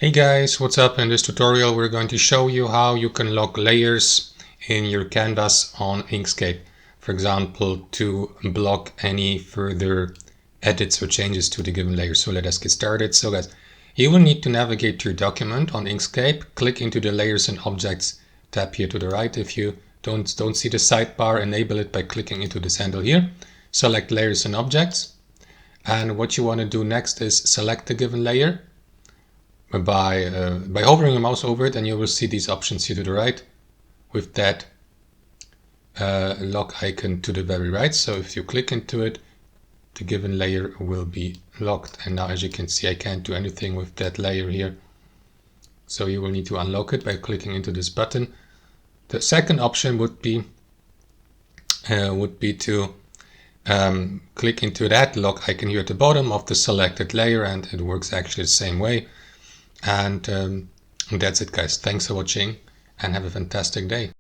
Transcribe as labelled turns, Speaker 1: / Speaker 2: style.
Speaker 1: Hey guys, what's up? In this tutorial we're going to show you how you can lock layers in your canvas on Inkscape. For example, to block any further edits or changes to the given layer. So let us get started. So guys, you will need to navigate to your document on Inkscape, click into the Layers and Objects tab here to the right. If you don't see the sidebar, enable it by clicking into this handle here. Select Layers and Objects. And what you want to do next is select the given layer. By hovering your mouse over it, and you will see these options here to the right with that lock icon to the very right. So if you click into it, the given layer will be locked. And now, as you can see, I can't do anything with that layer here. So you will need to unlock it by clicking into this button. The second option would be to click into that lock icon here at the bottom of the selected layer, and it works actually the same way. And that's it, guys. Thanks for watching and have a fantastic day.